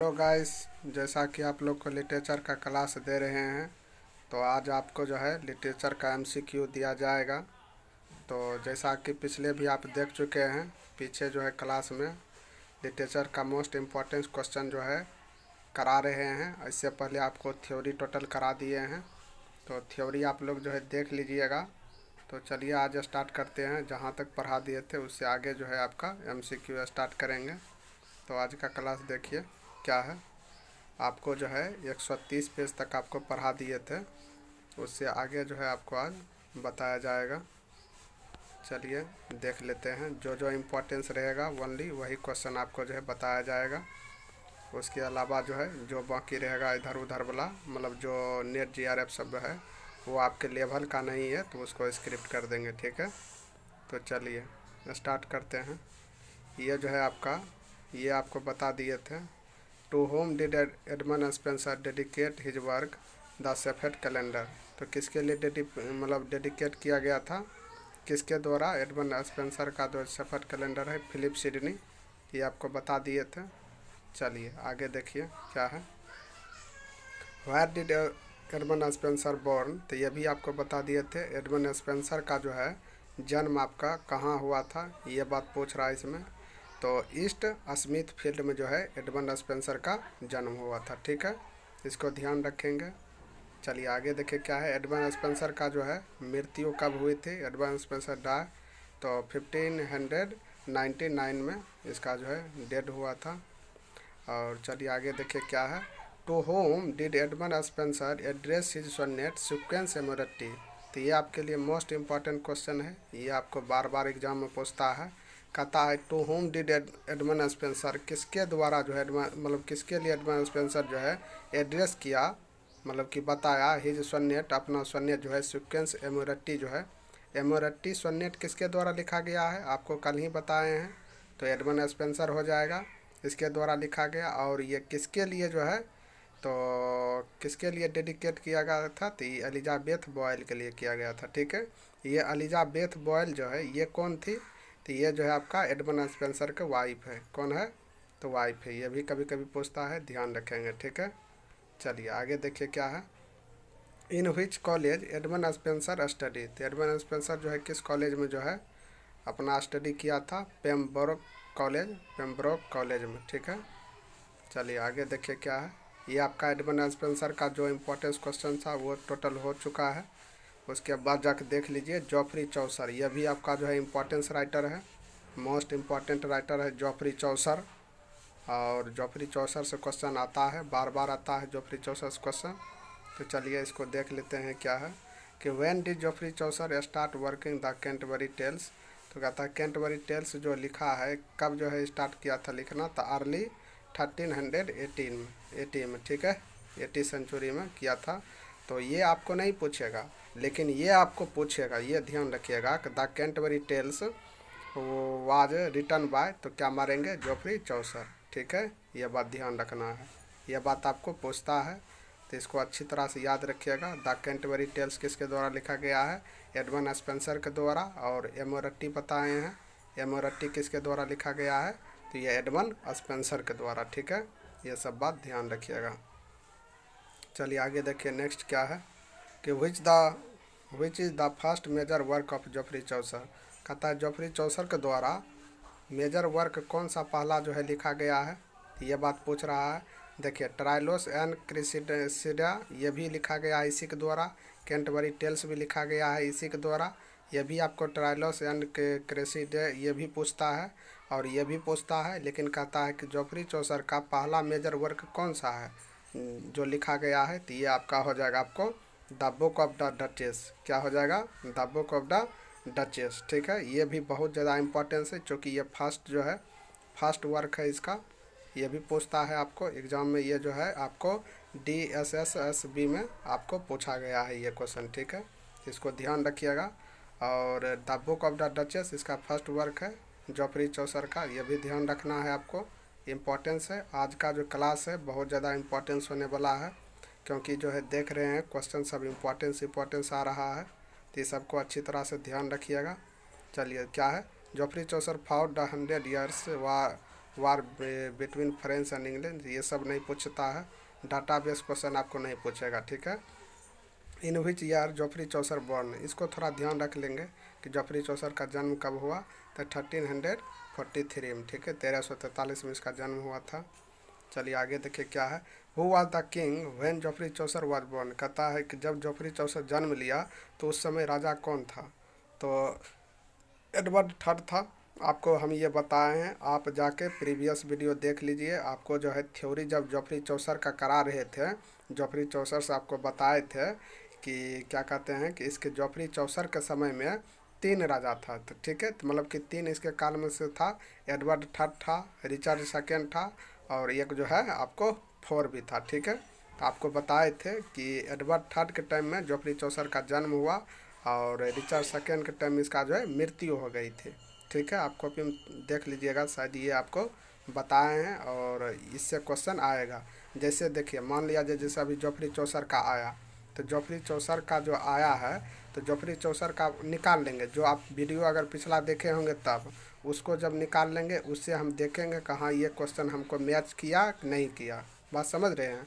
Hello guys, जैसा कि आप लोग को लिटरेचर का क्लास दे रहे हैं, तो आज आपको जो है लिटरेचर का एमसीक्यू दिया जाएगा। तो जैसा कि पिछले भी आप देख चुके हैं, पीछे जो है क्लास में लिटरेचर का मोस्ट इम्पॉर्टेंट क्वेश्चन जो है करा रहे हैं। इससे पहले आपको थ्योरी टोटल करा दिए हैं, तो थ्योरी आप लोग जो है देख लीजिएगा। तो चलिए आज स्टार्ट करते हैं। जहाँ तक पढ़ा दिए थे उससे आगे जो है आपका एमसीक्यू स्टार्ट करेंगे। तो आज का क्लास देखिए क्या है। आपको जो है 130 पेज तक आपको पढ़ा दिए थे, उससे आगे जो है आपको आज बताया जाएगा। चलिए देख लेते हैं। जो जो इम्पोर्टेंस रहेगा ओनली वही क्वेश्चन आपको जो है बताया जाएगा। उसके अलावा जो है जो बाकी रहेगा इधर उधर वाला, मतलब जो नेट जीआरएफ सब है वो आपके लेवल का नहीं है, तो उसको स्क्रिप्ट कर देंगे, ठीक है। तो चलिए स्टार्ट करते हैं। ये जो है आपका, ये आपको बता दिए थे। To whom did Edmund Spenser dedicate his work the Shepherd's Calendar. तो किसके लिए डेडिकेट किया गया था, किसके द्वारा? एडमंड स्पेंसर का जो सेफेट कैलेंडर है फिलिप सिडनी, ये आपको बता दिए थे। चलिए आगे देखिए क्या है। Where did Edmund Spenser born, तो ये भी आपको बता दिए थे। एडमंड स्पेंसर का जो है जन्म आपका कहाँ हुआ था, ये बात पूछ रहा है इसमें। तो ईस्ट स्मिथ फील्ड में जो है एडमंड स्पेंसर का जन्म हुआ था, ठीक है। इसको ध्यान रखेंगे। चलिए आगे देखिए क्या है। एडमंड स्पेंसर का जो है मृत्यु कब हुई थी? एडमंड स्पेंसर डाय तो 1599 में इसका जो है डेड हुआ था। और चलिए आगे देखिए क्या है। To whom did Edmund Spenser address his sonnet sequence Amoretti. तो ये आपके लिए मोस्ट इम्पॉर्टेंट क्वेश्चन है, ये आपको बार बार एग्जाम में पूछता है। कहता है to whom did Edmund Spenser, किसके द्वारा जो है किसके लिए एडमंड स्पेंसर जो है एड्रेस किया, मतलब कि बताया हिज सोनेट, अपना सोनेट जो है सिक्वेंस एमोरटी जो है। एमोरटी सोनेट किसके द्वारा लिखा गया है, आपको कल ही बताए हैं। तो एडमंड स्पेंसर हो जाएगा, इसके द्वारा लिखा गया। और ये किसके लिए जो है, तो किसके लिए डेडिकेट किया गया था? तो ये एलिजाबेथ बॉयल के लिए किया गया था, ठीक है। ये एलिजाबेथ बॉयल जो है ये कौन थी? तो ये जो है आपका एडमंड स्पेंसर के वाइफ है। कौन है? तो वाइफ है। ये भी कभी कभी पूछता है, ध्यान रखेंगे, ठीक है। चलिए आगे देखिए क्या है। In which college Edmund Spenser study. तो एडमंड स्पेंसर जो है किस कॉलेज में जो है अपना स्टडी किया था? पेम्ब्रोक कॉलेज में, ठीक है। चलिए आगे देखिए क्या है। ये आपका एडमंड स्पेंसर का जो इम्पोर्टेंस क्वेश्चन था वो टोटल हो चुका है। उसके बाद जाकर देख लीजिए जॉफरी चौसर, यह भी आपका जो है इम्पोर्टेंस राइटर है, मोस्ट इम्पॉर्टेंट राइटर है जॉफरी चौसर। और जॉफरी चौसर से क्वेश्चन आता है, बार बार आता है जॉफरी चौसर से क्वेश्चन। तो चलिए इसको देख लेते हैं क्या है कि when did Geoffrey Chaucer start working the Canterbury Tales. तो कहता है कैंटरबरी टेल्स जो लिखा है कब जो है स्टार्ट किया था लिखना? तो अर्ली 1318 में, ठीक है, 80 सेंचुरी में किया था। तो ये आपको नहीं पूछेगा, लेकिन ये आपको पूछेगा, ये ध्यान रखिएगा कि द कैंटरबरी टेल्स वो वाज रिटन बाय, तो क्या मारेंगे? जॉफरी चौसर, ठीक है। ये बात ध्यान रखना है, यह बात आपको पूछता है, तो इसको अच्छी तरह से याद रखिएगा। द कैंटरबरी टेल्स किसके द्वारा लिखा गया है? एडमंड स्पेंसर के द्वारा। और एमोरटी बताए हैं, एमोरटी किसके द्वारा लिखा गया है? तो ये एडमंड स्पेंसर के द्वारा, ठीक है। ये सब बात ध्यान रखिएगा। चलिए आगे देखिए नेक्स्ट क्या है कि which is the first major work of Geoffrey Chaucer. कहता है जॉफरी चौसर के द्वारा मेजर वर्क कौन सा पहला जो है लिखा गया है, ये बात पूछ रहा है। देखिए ट्राइलोस एंड क्रिसिडा, ये भी लिखा गया है इसी के द्वारा। कैंटरबरी टेल्स भी लिखा गया है इसी के द्वारा। ये भी आपको ट्राइलोस एंड क्रेसिडा ये भी पूछता है, और ये भी पूछता है, लेकिन कहता है कि जॉफरी चौसर का पहला मेजर वर्क कौन सा है जो लिखा गया है? तो ये आपका हो जाएगा आपको the Book of the duchess. क्या हो जाएगा? The Book of the duchess, ठीक है। ये भी बहुत ज़्यादा इम्पोर्टेंस है, क्योंकि ये फर्स्ट जो है फर्स्ट वर्क है इसका। ये भी पूछता है आपको एग्ज़ाम में, ये जो है आपको DSSSB में आपको पूछा गया है ये क्वेश्चन, ठीक है। इसको ध्यान रखिएगा। और the Book of the duchess इसका फर्स्ट वर्क है जॉफरी चौसर का, ये भी ध्यान रखना है आपको, इम्पोर्टेंस है। आज का जो क्लास है बहुत ज़्यादा इम्पोर्टेंस होने वाला है, क्योंकि जो है देख रहे हैं क्वेश्चन सब इम्पोर्टेंस आ रहा है, तो ये सबको अच्छी तरह से ध्यान रखिएगा। चलिए क्या है, Joffrey Chaucer fought the 100 years war between France and England, ये सब नहीं पूछता है। डाटाबेस क्वेश्चन आपको नहीं पूछेगा, ठीक है। In which year Geoffrey Chaucer born, इसको थोड़ा ध्यान रख लेंगे कि जोफ्री चौसर का जन्म कब हुआ, तो 1343 में, ठीक है, 1343 में इसका जन्म हुआ था। चलिए आगे देखिए क्या है। Who was the king when Geoffrey Chaucer was born, कहता है कि जब जोफ्री चौसर जन्म लिया तो उस समय राजा कौन था, तो एडवर्ड थर्ड था। आपको हम ये बताए हैं, आप जाके प्रीवियस वीडियो देख लीजिए। आपको जो है थ्योरी जब जोफ्री चौसर का करा रहे थे, जोफ्री चौसर से आपको बताए थे कि क्या कहते हैं कि इसके जोफ्री चौसर के समय में 3 राजा था, तो ठीक है, तो मतलब कि 3 इसके काल में से था। एडवर्ड थर्ड था, रिचर्ड सेकेंड था, और एक जो है आपको 4 भी था, ठीक है। तो आपको बताए थे कि एडवर्ड थर्ड के टाइम में जोफ्री चौसर का जन्म हुआ और रिचर्ड सेकेंड के टाइम में इसका जो है मृत्यु हो गई थी, ठीक है। आप कॉपी में देख लीजिएगा, शायद ये आपको बताए हैं और इससे क्वेश्चन आएगा। जैसे देखिए, मान लिया जाए जैसे अभी जोफ्री चौसर का आया, तो जोफ्री चौसर का जो आया है, तो जोफ्री चौसर का निकाल लेंगे। जो आप वीडियो अगर पिछला देखे होंगे तब उसको जब निकाल लेंगे, उससे हम देखेंगे कहाँ ये क्वेश्चन हमको मैच किया कि नहीं किया। बात समझ रहे हैं।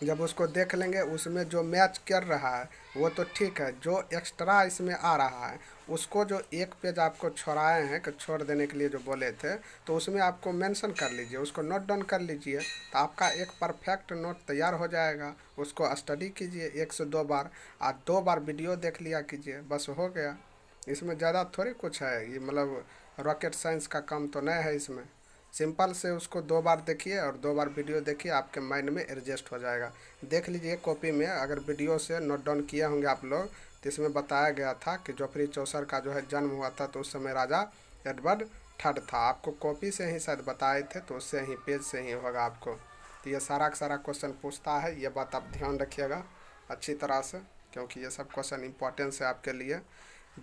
जब उसको देख लेंगे उसमें जो मैच कर रहा है वो तो ठीक है, जो एक्स्ट्रा इसमें आ रहा है उसको जो एक पेज आपको छोड़ाए हैं कि छोड़ देने के लिए जो बोले थे, तो उसमें आपको मेंशन कर लीजिए, उसको नोट डाउन कर लीजिए, तो आपका एक परफेक्ट नोट तैयार हो जाएगा। उसको स्टडी कीजिए 1 से 2 बार, और 2 बार वीडियो देख लिया कीजिए, बस हो गया। इसमें ज़्यादा थोड़ी कुछ है, ये मतलब रॉकेट साइंस का काम तो नहीं है इसमें। सिंपल से उसको 2 बार देखिए और 2 बार वीडियो देखिए, आपके माइंड में एडजस्ट हो जाएगा। देख लीजिए कॉपी में, अगर वीडियो से नोट डाउन किए होंगे आप लोग, तो इसमें बताया गया था कि जोफ्री चौसर का जो है जन्म हुआ था तो उस समय राजा एडवर्ड थर्ड था। आपको कॉपी से ही शायद बताए थे, तो उससे ही पेज से ही होगा आपको। तो ये सारा का सारा क्वेश्चन पूछता है, ये बात आप ध्यान रखिएगा अच्छी तरह से, क्योंकि ये सब क्वेश्चन इंपॉर्टेंस है आपके लिए।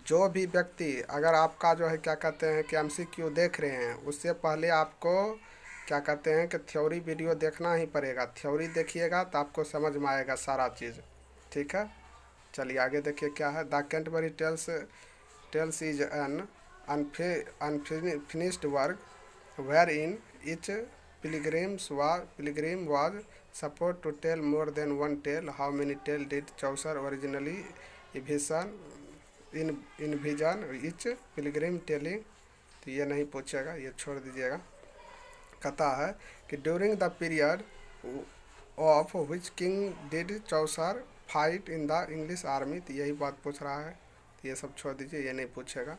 जो भी व्यक्ति अगर आपका जो है क्या कहते हैं कि एमसीक्यू देख रहे हैं, उससे पहले आपको क्या कहते हैं कि थ्योरी वीडियो देखना ही पड़ेगा। थ्योरी देखिएगा तो आपको समझ में आएगा सारा चीज़, ठीक है। चलिए आगे देखिए क्या है। The Canterbury Tales is an unfinished work where in each pilgrim was support to tell more than one tale. How many tale did Chaucer originally envision each pilgrim telling, तो ये नहीं पूछेगा, ये छोड़ दीजिएगा। कहता है कि during the period of which king did Chaucer fight in the English army, तो यही बात पूछ रहा है, तो ये सब छोड़ दीजिए, ये नहीं पूछेगा।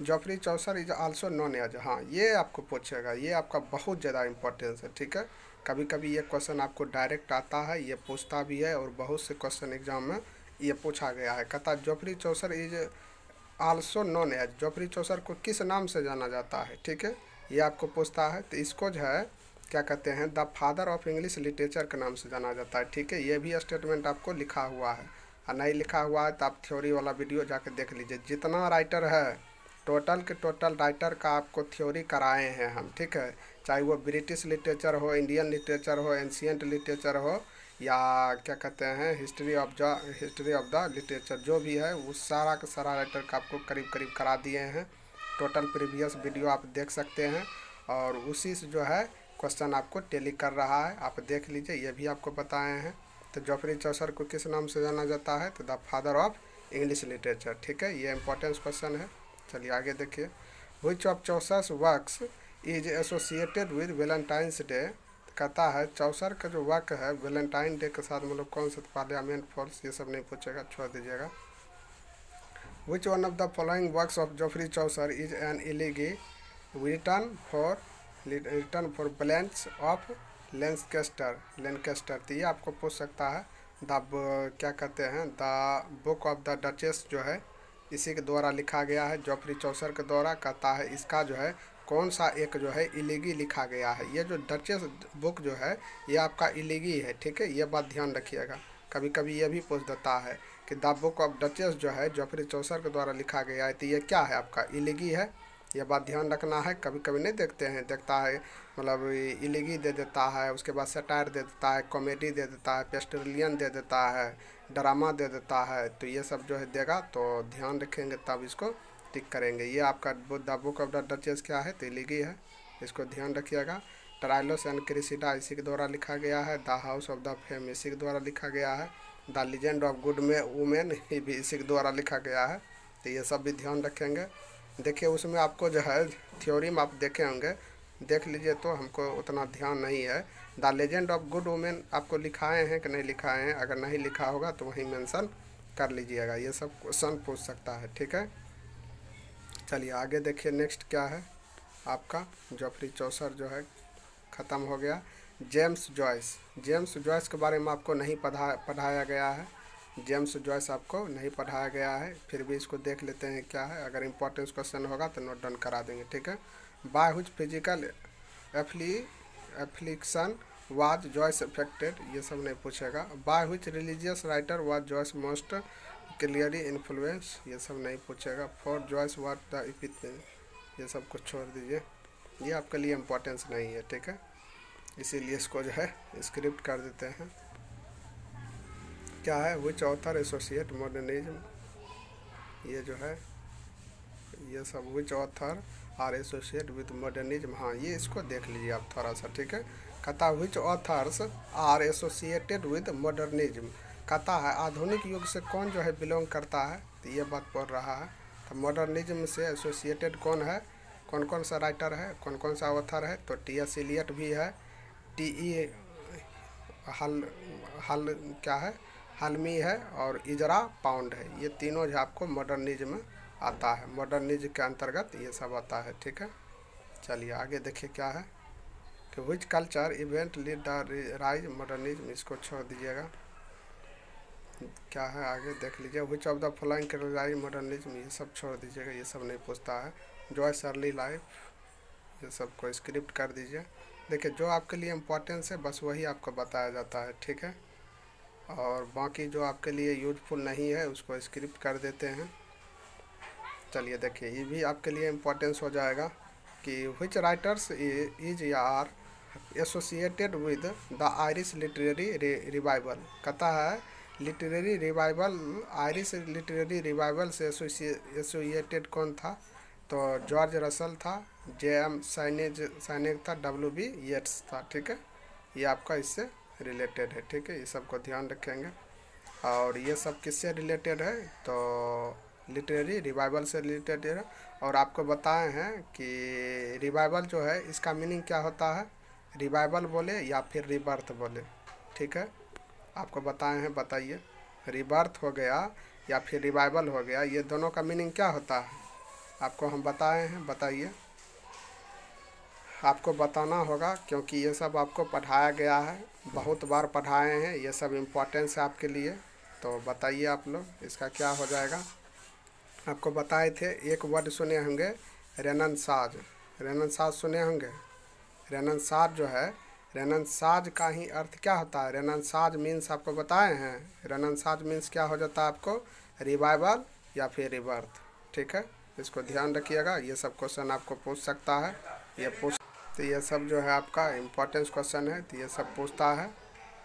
Geoffrey Chaucer is also known as, हाँ ये आपको पूछेगा, ये आपका बहुत ज़्यादा इंपॉर्टेंस है, ठीक है। कभी कभी ये क्वेश्चन आपको डायरेक्ट आता है, ये पूछता भी है, और बहुत से क्वेश्चन एग्जाम में ये पूछा गया है। कहता Geoffrey Chaucer is also known as, Geoffrey Chaucer को किस नाम से जाना जाता है, ठीक है, ये आपको पूछता है। तो इसको जो है क्या कहते हैं, the father of English literature के नाम से जाना जाता है, ठीक है। ये भी स्टेटमेंट आपको लिखा हुआ है, और नहीं लिखा हुआ है तो आप थ्योरी वाला वीडियो जाके देख लीजिए। जितना राइटर है टोटल के टोटल राइटर का आपको थ्योरी कराए हैं हम, ठीक है। चाहे वो ब्रिटिश लिटरेचर हो, इंडियन लिटरेचर हो, एंशियंट लिटरेचर हो, या क्या कहते हैं हिस्ट्री ऑफ द लिटरेचर, जो भी है वो सारा का सारा राइटर का आपको करीब करीब करा दिए हैं। टोटल प्रीवियस वीडियो आप देख सकते हैं, और उसी से जो है क्वेश्चन आपको टेली कर रहा है, आप देख लीजिए, ये भी आपको बताए हैं। तो जोफ्री चौसर को किस नाम से जाना जाता है, तो the father of English literature, ठीक है, ये इंपॉर्टेंस क्वेश्चन है। चलिए आगे देखिए। Which of Chaucer's works is associated with Valentine's day, कहता है चौसर का जो वर्क है वैलेंटाइन डे के साथ, मतलब कौन सा, पार्लियामेंट फॉल्स, ये सब नहीं पूछेगा, छोड़ दीजिएगा। Which one of the following works of Geoffrey Chaucer is an elegy written for Blanche of Lancaster, तो ये आपको पूछ सकता है। क्या कहते हैं, the Book of the Duchess जो है इसी के द्वारा लिखा गया है, जोफ्री चौसर के द्वारा। कहता है इसका जो है कौन सा एक जो है इलीगी लिखा गया है। ये जो डचेस बुक जो है ये आपका इलीगी है, ठीक है, ये बात ध्यान रखिएगा। कभी कभी ये भी पूछ देता है कि द बुक ऑफ डचेस जो है जोफ्री चौसर के द्वारा लिखा गया है, तो ये क्या है, आपका इलीगी है, ये बात ध्यान रखना है। कभी कभी नहीं देखते हैं, देखता है मतलब इलीगी दे देता है, उसके बाद सटायर दे देता है, कॉमेडी दे देता है, पेस्टोरियन दे देता है, ड्रामा दे देता है, तो ये सब जो है देगा, तो ध्यान रखेंगे तब इसको टिक करेंगे। ये आपका the Book of the duchess क्या है, तो इलीगी है। इसको ध्यान रखिएगा। ट्रायलोस एंड क्रेसिडा इसी के द्वारा लिखा गया है। The house of the fame इसी के द्वारा लिखा गया है। The legend of good women ये भी इसी के द्वारा लिखा गया है। तो ये सब भी ध्यान रखेंगे। देखिए उसमें आपको जो है थ्योरीम आप देखे होंगे, देख लीजिए, तो हमको उतना ध्यान नहीं है। The legend of good women आपको लिखाए हैं कि नहीं लिखाए हैं, अगर नहीं लिखा होगा तो वहीं मेंशन कर लीजिएगा। ये सब क्वेश्चन पूछ सकता है, ठीक है। चलिए आगे देखिए नेक्स्ट क्या है आपका। जॉफ्री चौसर जो है ख़त्म हो गया। जेम्स जॉयस के बारे में आपको नहीं पढ़ाया गया है। जेम्स जॉयस आपको नहीं पढ़ाया गया है, फिर भी इसको देख लेते हैं क्या है। अगर इम्पोर्टेंस क्वेश्चन होगा तो नोट डाउन करा देंगे, ठीक है। By which physical affliction was Joyce affected, ये सब नहीं पूछेगा। By which religious writer was Joyce most clearly influence, ये सब नहीं पूछेगा। For Joyce what the epiphany, ये सब कुछ छोड़ दीजिए, ये आपके लिए इम्पोर्टेंस नहीं है, ठीक है। इसीलिए इसको जो है स्क्रिप्ट कर देते हैं। क्या है, विच ऑथर एसोसिएट मॉडर्निज्म, ये जो है ये सब which author are associate with modernism, हाँ ये इसको देख लीजिए आप थोड़ा सा, ठीक है। कहता है which authors are associated with modernism, कहता है आधुनिक युग से कौन जो है बिलोंग करता है, तो ये बात पढ़ रहा है। तो मॉडर्निज्म से एसोसिएटेड कौन है, कौन कौन सा राइटर है, कौन कौन सा ऑथर है, तो टी.एस. इलियट भी है, टी.ई. हल क्या है, हलमी है, और इजरा पाउंड है। ये तीनों जो आपको मॉडर्निज्म आता है, मॉडर्निज्म के अंतर्गत ये सब आता है, ठीक है। चलिए आगे देखिए क्या है कि which culture event lead the rise modernism, इसको छोड़ दीजिएगा। क्या है आगे देख लीजिए। Which of the following characterize modernism, ये सब छोड़ दीजिएगा, ये सब नहीं पूछता है। जॉयस अर्ली लाइफ, ये सब को स्क्रिप्ट कर दीजिए। देखिए जो आपके लिए इम्पोर्टेंस है बस वही आपको बताया जाता है, ठीक है। और बाकी जो आपके लिए यूजफुल नहीं है उसको स्क्रिप्ट कर देते हैं। चलिए देखिए ये भी आपके लिए इम्पोर्टेंस हो जाएगा कि विच राइटर्स इज या are associated with the Irish literary revival, कहता है literary revival, Irish literary revival से एसोसिएटेड कौन था, तो जॉर्ज रसल था, जे.एम. साइनेग था, W.B. येट्स था, ठीक है। ये आपका इससे रिलेटेड है, ठीक है, ये सब को ध्यान रखेंगे। और ये सब किससे रिलेटेड है, तो लिटरेरी रिवाइवल से रिलेटेड है। और आपको बताए हैं कि रिवाइवल जो है इसका मीनिंग क्या होता है, रिवाइवल बोले या फिर रिबर्थ बोले, ठीक है, आपको बताए हैं। बताइए रिबर्थ हो गया या फिर रिवाइवल हो गया, ये दोनों का मीनिंग क्या होता है, आपको हम बताए हैं। बताइए, आपको बताना होगा क्योंकि ये सब आपको पढ़ाया गया है, बहुत बार पढ़ाए हैं, ये सब इम्पोर्टेंस है आपके लिए। तो बताइए आप लोग इसका क्या हो जाएगा। आपको बताए थे, एक वर्ड सुने होंगे रेनेसांस, रेनेसांस सुने होंगे। रेनेसांस जो है, रेनेसांस का ही अर्थ क्या होता है, रेनेसांस मीन्स आपको बताए हैं। रेनेसांस मीन्स क्या हो जाता है आपको, रिवाइवल या फिर रिबर्थ, ठीक है। इसको ध्यान रखिएगा, ये सब क्वेश्चन आपको पूछ सकता है, ये पूछ, तो ये सब जो है आपका इम्पोर्टेंस क्वेश्चन है, तो ये सब पूछता है।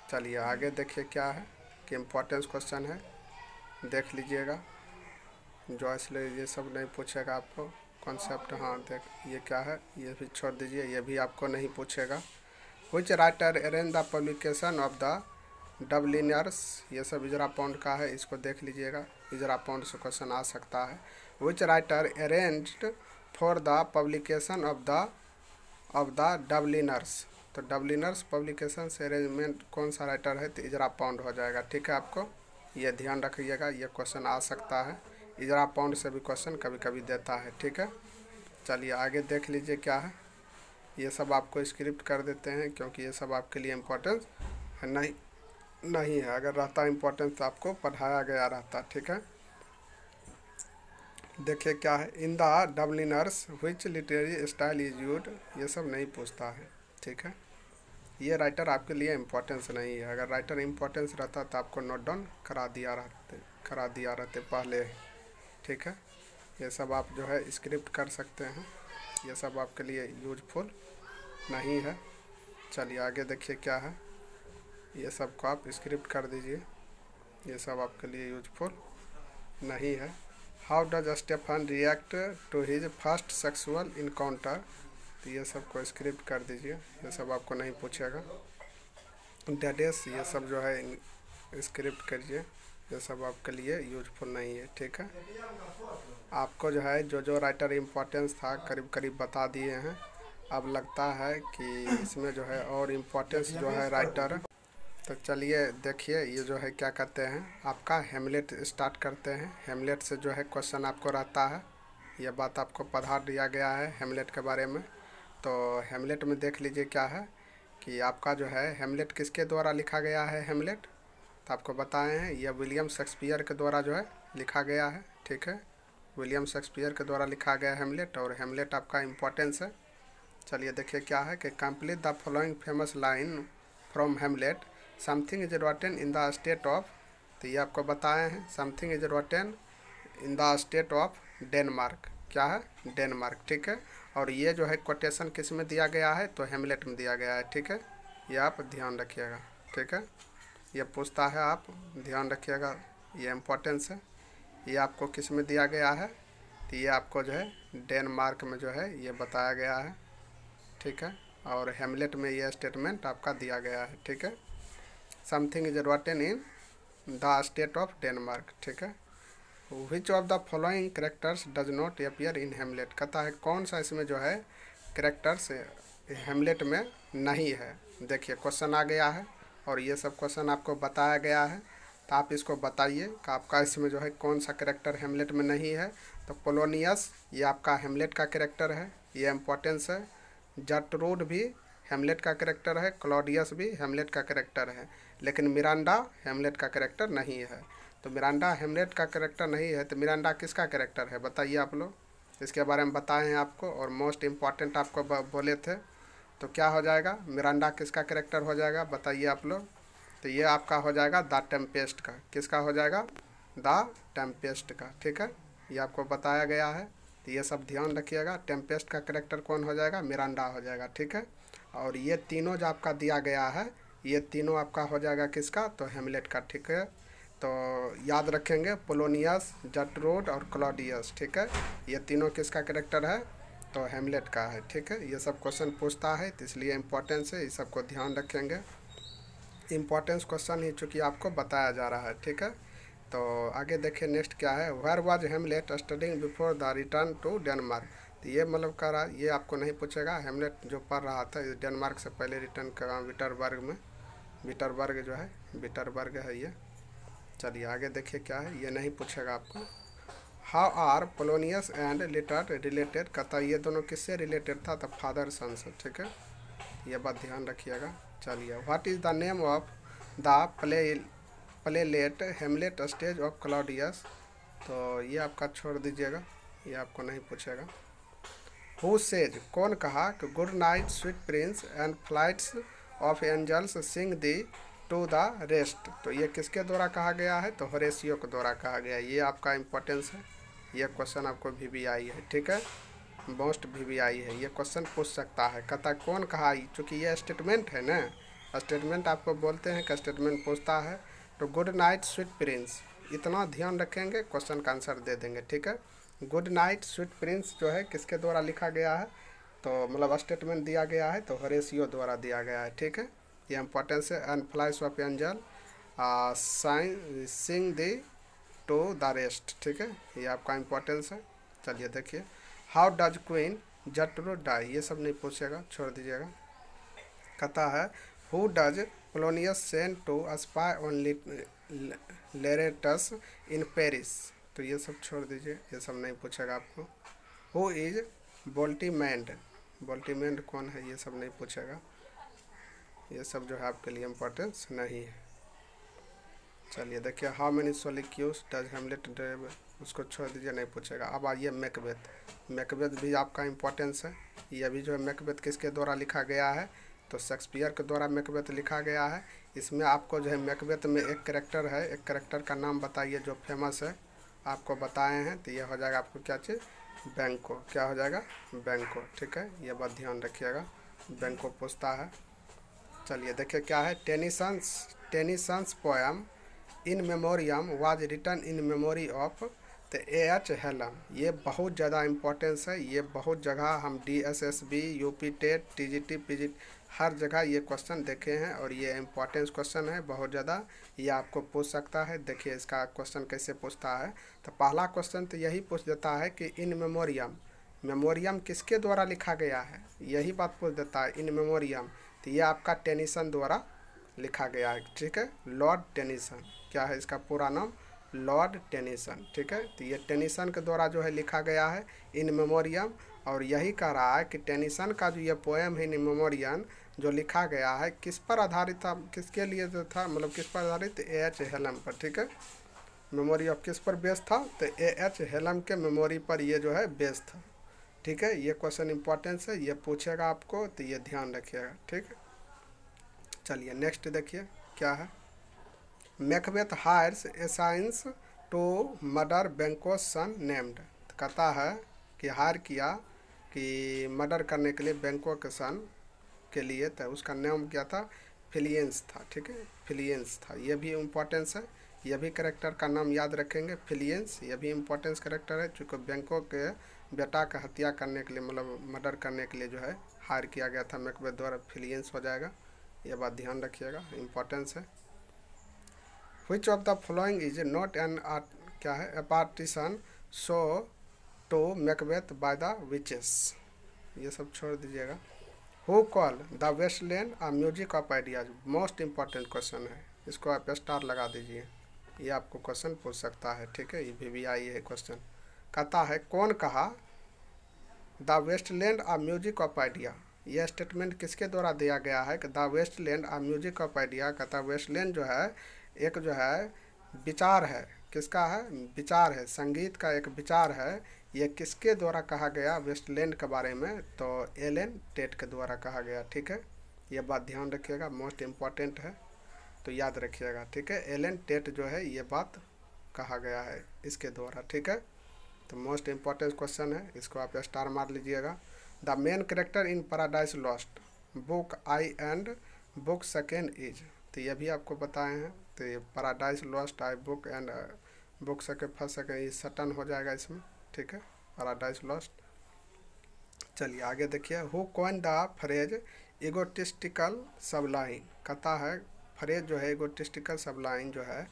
चलिए आगे देखिए क्या है कि इम्पोर्टेंस क्वेश्चन है, देख लीजिएगा। जॉयस ले ये सब नहीं पूछेगा आपको, कॉन्सेप्ट, हाँ देख ये क्या है, ये भी छोड़ दीजिए, ये भी आपको नहीं पूछेगा। Which writer arrange the publication of the Dubliners, ये सब इजरा पाउंड का है, इसको देख लीजिएगा, इजरा पाउंड से क्वेश्चन आ सकता है। Which writer arranged for the publication of the Dubliners, तो डबलिनर्स पब्लिकेशन से अरेंजमेंट कौन सा राइटर है, तो इजरा पाउंड हो जाएगा, ठीक है। आपको ये ध्यान रखिएगा, ये क्वेश्चन आ सकता है, इजरा पाउंड से भी क्वेश्चन कभी कभी देता है, ठीक है। चलिए आगे देख लीजिए क्या है, ये सब आपको स्क्रिप्ट कर देते हैं क्योंकि ये सब आपके लिए इम्पोर्टेंस नहीं है। अगर रहता इम्पोर्टेंस तो आपको पढ़ाया गया रहता, ठीक है। देखिए क्या है, in the Dubliners which literary style is used, ये सब नहीं पूछता है, ठीक है। ये राइटर आपके लिए इम्पोर्टेंस नहीं है। अगर राइटर इम्पोर्टेंस रहता तो आपको नोट डाउन करा दिया रहते पहले, ठीक है। ये सब आप जो है स्क्रिप्ट कर सकते हैं, ये सब आपके लिए यूजफुल नहीं है। चलिए आगे देखिए क्या है, ये सब को आप स्क्रिप्ट कर दीजिए, ये सब आपके लिए यूजफुल नहीं है। How does Stephen react to his first sexual encounter, तो ये सब को स्क्रिप्ट कर दीजिए, ये सब आपको नहीं पूछेगा। डेडेस ये सब जो है स्क्रिप्ट करिए, ये सब आपके लिए यूजफुल नहीं है, ठीक है। आपको जो है जो राइटर इम्पोर्टेंस था करीब करीब बता दिए हैं। अब लगता है कि इसमें जो है और इम्पोर्टेंस जो है राइटर, तो चलिए देखिए ये जो है क्या कहते हैं, आपका हेमलेट स्टार्ट करते हैं। हेमलेट से जो है क्वेश्चन आपको रहता है, यह बात आपको पढ़ा दिया गया है हेमलेट के बारे में। तो हेमलेट में देख लीजिए क्या है कि आपका जो है हेमलेट किसके द्वारा लिखा गया है। हेमलेट तो आपको बताए हैं, यह विलियम शेक्सपियर के द्वारा जो है लिखा गया है, ठीक है। विलियम शेक्सपियर के द्वारा लिखा गया हेमलेट, और हेमलेट आपका इम्पोर्टेंस है। चलिए देखिए क्या है कि complete the following famous line from Hamlet, something is rotten in the state of, तो ये आपको बताए हैं something is rotten in the state of Denmark, क्या है डेनमार्क, ठीक है। और ये जो है कोटेशन किस में दिया गया है, तो हेमलेट में दिया गया है, ठीक है। ये आप ध्यान रखिएगा, ठीक है। ये पूछता है, आप ध्यान रखिएगा, ये इम्पोर्टेंस है। ये आपको किस में दिया गया है, तो ये आपको जो है डेनमार्क में जो है ये बताया गया है, ठीक है। और हेमलेट में ये स्टेटमेंट आपका दिया गया है, ठीक है। Something is rotten in the state of Denmark, ठीक है। Which of the following characters does not appear in Hamlet, कहता है कौन सा इसमें जो है करेक्टर्स हेमलेट में नहीं है। देखिए क्वेश्चन आ गया है और ये सब क्वेश्चन आपको बताया गया है, तो आप इसको बताइए कि आपका इसमें जो है कौन सा करेक्टर हेमलेट में नहीं है। तो पोलोनियस ये आपका हेमलेट का करेक्टर है, ये इम्पोर्टेंस है। जर्ट्रूड भी हेमलेट का करेक्टर है, क्लॉडियस भी हेमलेट का करेक्टर है, लेकिन मिरांडा हेमलेट का करेक्टर नहीं है। तो मिरांडा हेमलेट का करेक्टर नहीं है, तो मिरांडा किसका करेक्टर है बताइए आप लोग, इसके बारे में बताए हैं आपको, और मोस्ट इम्पॉर्टेंट आपको बोले थे। तो क्या हो जाएगा, मिरांडा किसका करेक्टर हो जाएगा बताइए आप लोग, तो ये आपका हो जाएगा द टेम्पेस्ट का, किसका हो जाएगा द टेम्पेस्ट का, ठीक है। ये आपको बताया गया है, तो ये सब ध्यान रखिएगा। टेम्पेस्ट का करेक्टर कौन हो जाएगा, मिरांडा हो जाएगा, ठीक है। और ये तीनों जो आपका दिया गया है, ये तीनों आपका हो जाएगा किसका, तो हेमलेट का, ठीक है। तो याद रखेंगे पोलोनियस, जर्ट्रूड और क्लॉडियस, ठीक है। ये तीनों किसका करेक्टर है, तो हेमलेट का है, ठीक है। ये सब क्वेश्चन पूछता है, तो इसलिए इम्पोर्टेंस है, इस सबको ध्यान रखेंगे। इम्पोर्टेंस क्वेश्चन ही चूँकि आपको बताया जा रहा है, ठीक है। तो आगे देखिए नेक्स्ट क्या है, where was Hamlet studying before the return to Denmark, तो ये मतलब कर रहा, ये आपको नहीं पूछेगा। हेमलेट जो पढ़ रहा था डेनमार्क से पहले रिटर्न करा विटरबर्ग में, विटरबर्ग जो है विटरबर्ग है ये। चलिए आगे देखिए क्या है, ये नहीं पूछेगा आपको। How are Polonius and Laertes related, कहता ये दोनों किससे रिलेटेड था, तो फादर सन से, ठीक है। ये बात ध्यान रखिएगा। चलिए what is the name of the playlet Hamlet stage of Claudius, तो ये आपका छोड़ दीजिएगा, ये आपको नहीं पूछेगा। हु सेज, कौन कहा कि good night sweet prince and flights of angels sing thee to the rest, तो ये किसके द्वारा कहा गया है, तो होरेशियो के द्वारा कहा गया है। ये आपका इम्पोर्टेंस है, ये क्वेश्चन आपको VVI है, ठीक है। मोस्ट VVI है, ये क्वेश्चन पूछ सकता है। कहता कौन कहा, चूँकि ये स्टेटमेंट है ना, स्टेटमेंट आपको बोलते हैं कि स्टेटमेंट पूछता है। तो गुड नाइट स्वीट प्रिंस, इतना ध्यान रखेंगे क्वेश्चन का आंसर दे देंगे, ठीक है। गुड नाइट स्वीट प्रिंस जो है किसके द्वारा लिखा गया है, तो मतलब स्टेटमेंट दिया गया है, तो होरेशियो द्वारा दिया गया है, ठीक है। ये इम्पोर्टेंस है। And flights of angel sing thee to the rest, ठीक है। ये आपका इम्पोर्टेंस है। चलिए देखिए, how does Queen Gertrude die, ये सब नहीं पूछेगा, छोड़ दीजिएगा। कहता है who does Polonius send to spy on Laertes in Paris, तो ये सब छोड़ दीजिए, ये सब नहीं पूछेगा आपको। हु इज बोल्टीमैंड, बोल्टीमैंड कौन है, ये सब नहीं पूछेगा, ये सब जो है आपके लिए इम्पोर्टेंस नहीं है। चलिए देखिए, how many soliloquies does Hamlet drive, उसको छोड़ दीजिए, नहीं पूछेगा। अब आइए मैकबेथ, मैकबेथ भी आपका इम्पोर्टेंस है। ये भी जो है मैकबेथ किसके द्वारा लिखा गया है, तो शेक्सपियर के द्वारा मैकबेथ लिखा गया है। इसमें आपको जो है मैकबेथ में एक कैरेक्टर है, एक कैरेक्टर का नाम बताइए जो फेमस है, आपको बताए हैं। तो ये हो जाएगा आपको क्या चीज़, बैंको, क्या हो जाएगा बैंको, ठीक है। ये बात ध्यान रखिएगा, बैंको पूछता है। चलिए देखिए क्या है, Tennyson's poem In Memoriam was written in memory of, तो AH हेलम, ये बहुत ज़्यादा इम्पोर्टेंस है। ये बहुत जगह हम DSSB, UP TET, TGT, PGT हर जगह ये क्वेश्चन देखे हैं और ये इम्पोर्टेंस क्वेश्चन है बहुत ज़्यादा। ये आपको पूछ सकता है। देखिए इसका क्वेश्चन कैसे पूछता है। तो पहला क्वेश्चन तो यही पूछ देता है कि इन मेमोरियम, मेमोरियम किसके द्वारा लिखा गया है, यही बात पूछ देता है। इन मेमोरियम, तो ये आपका टेनिसन द्वारा लिखा गया है, ठीक है। लॉर्ड टेनिसन, क्या है इसका पूरा नाम, लॉर्ड टेनिसन, ठीक है। तो ये टेनिसन के द्वारा जो है लिखा गया है इन मेमोरियम। और यही कह रहा है कि टेनिसन का जो ये पोएम है इन मेमोरियम जो लिखा गया है किस पर आधारित था, किसके लिए जो था, मतलब किस पर आधारित, AH हेलम पर, ठीक है। मेमोरी ऑफ किस पर बेस्ड था, तो AH हेलम के मेमोरी पर ये जो है बेस्ड था, ठीक है। ये क्वेश्चन इंपॉर्टेंस है, ये पूछेगा आपको, तो ये ध्यान रखिएगा, ठीक है। चलिए नेक्स्ट देखिए क्या है। Macbeth hires assassins to murder Banquo's son named, कहता है कि हायर किया कि मर्डर करने के लिए बैंको के सन के लिए, तो उसका नाम क्या था, फिलियंस था, ठीक है। फिलियंस था, ये भी इम्पोर्टेंस है। ये भी करेक्टर का नाम याद रखेंगे, फिलियंस, ये भी इम्पोर्टेंस करेक्टर है। चूँकि बैंको के बेटा का हत्या करने के लिए, मतलब मर्डर करने के लिए जो है हायर किया गया था मैकबेथ द्वारा, फिलियंस हो जाएगा। ये बात ध्यान रखिएगा, इम्पोर्टेंस है। Which of the following is not an क्या है, apparition show to Macbeth by the witches, ये सब छोड़ दीजिएगा। Who call the Waste Land a music of ideas, most important question है, इसको आप स्टार लगा दीजिए। ये आपको क्वेश्चन पूछ सकता है, ठीक है। ये VVI है क्वेश्चन। कहता है कौन कहा the Waste Land a music of idea, यह स्टेटमेंट किसके द्वारा दिया गया है कि the Waste Land a music of idea. कहता है वेस्टलैंड जो है एक जो है विचार है, किसका है, विचार है, संगीत का एक विचार है। ये किसके द्वारा कहा गया वेस्टलैंड के बारे में, तो एलन टेट के द्वारा कहा गया, ठीक है। ये बात ध्यान रखिएगा, मोस्ट इम्पॉर्टेंट है, तो याद रखिएगा, ठीक है। एलन टेट जो है ये बात कहा गया है इसके द्वारा, ठीक है। तो मोस्ट इम्पॉर्टेंट क्वेश्चन है, इसको आप स्टार मार लीजिएगा। The main character in paradise lost, book I and book second is, तो ये भी आपको बताए हैं। तो ये paradise lost I book and book second first second, ये सटन हो जाएगा इसमें, ठीक है, पैराडाइज लॉस्ट। चलिए आगे देखिए। Who coin the phrase egotistical सबलाइन, कहता है फ्रेज जो है इगोटिस्टिकल सबलाइन जो है,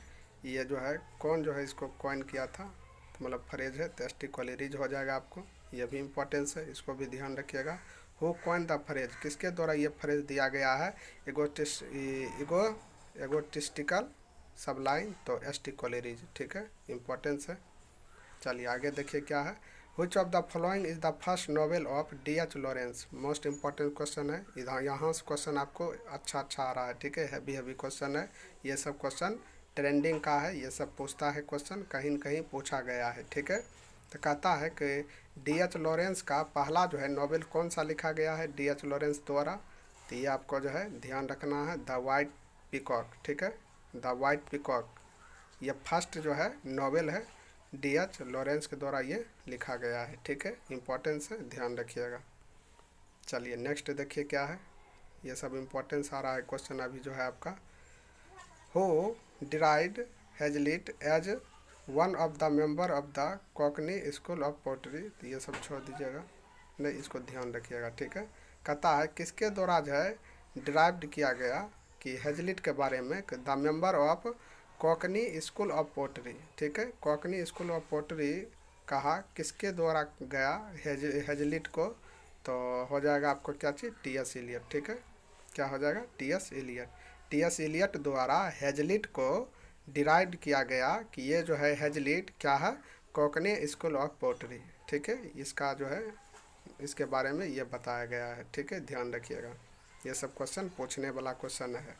ये जो है कौन जो है इसको कॉइन किया था, तो मतलब फ्रेज है, टेस्टी कोलेरिज हो जाएगा आपको। ये भी इम्पोर्टेंस है, इसको भी ध्यान रखिएगा। हु कॉइन द फ्रेज, किसके द्वारा ये फ्रेज दिया गया है, एगोटिस्टिकल सबलाइन, तो ST कोलेरिज, ठीक है, इम्पोर्टेंस है। चलिए आगे देखिए क्या है। Which of the following is the first novel of DH Lawrence, most important question है। इधर यहाँ से क्वेश्चन आपको अच्छा आ रहा है, ठीक है, हैवी क्वेश्चन है। ये सब क्वेश्चन ट्रेंडिंग का है, ये सब पूछता है क्वेश्चन, कहीं न कहीं पूछा गया है, ठीक है। तो कहता है कि DH लॉरेंस का पहला जो है नॉवेल कौन सा लिखा गया है DH लॉरेंस द्वारा, तो ये आपको जो है ध्यान रखना है, द वाइट पीकॉक, ठीक है, द वाइट पीकॉक, ये फर्स्ट जो है नॉवेल है DH लॉरेंस के द्वारा ये लिखा गया है, ठीक है, इम्पोर्टेंस है, ध्यान रखिएगा। चलिए नेक्स्ट देखिए क्या है। ये सब इम्पोर्टेंस आ रहा है क्वेश्चन अभी जो है आपका। Who derived Hazlitt as one of the member of the Cockney school of poetry, तो ये सब छोड़ दीजिएगा, नहीं इसको ध्यान रखिएगा, ठीक है। कहता है किसके द्वारा जो है डिराइव्ड किया गया कि हैजलिट के बारे में, the member of Cockney school of poetry, ठीक है, कॉकनी स्कूल ऑफ पोट्री कहा किसके द्वारा गया हैजलिट को, तो हो जाएगा आपको क्या चीज़, TS इलियट, ठीक है, क्या हो जाएगा, TS इलियट। TS इलियट द्वारा हैजलिट को डिराइव्ड किया गया कि ये जो है हैजलिट क्या है, कॉकनी स्कूल ऑफ पोट्री, ठीक है, इसका जो है इसके बारे में ये बताया गया है, ठीक है, ध्यान रखिएगा। ये सब क्वेश्चन पूछने वाला क्वेश्चन है,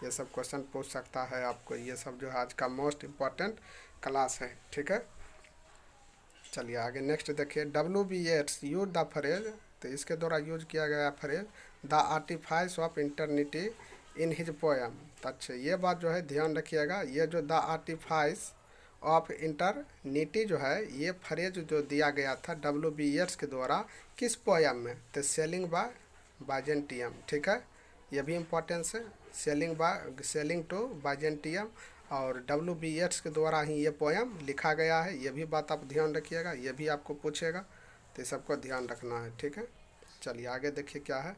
ये सब क्वेश्चन पूछ सकता है आपको, ये सब जो है आज का मोस्ट इम्पॉर्टेंट क्लास है, ठीक है। चलिए आगे नेक्स्ट देखिए। W.B. Yeats use the phrase, तो इसके द्वारा यूज किया गया phrase the artifice of eternity in his poem. अच्छा ये बात जो है ध्यान रखिएगा, ये जो द आर्टिफाइस ऑफ इंटरनिटी जो है ये फ्रेज जो दिया गया था W.B. Yeats के द्वारा किस पोएम में, तो सेलिंग बाय बाइजेंटियम, ठीक है, ये भी इम्पोर्टेंस है, सेलिंग टू बाइजेंटियम। और W.B. येट्स के द्वारा ही ये पोयम लिखा गया है। ये भी बात आप ध्यान रखिएगा, ये भी आपको पूछेगा, तो ये सबको ध्यान रखना है, ठीक है। चलिए आगे देखिए क्या है।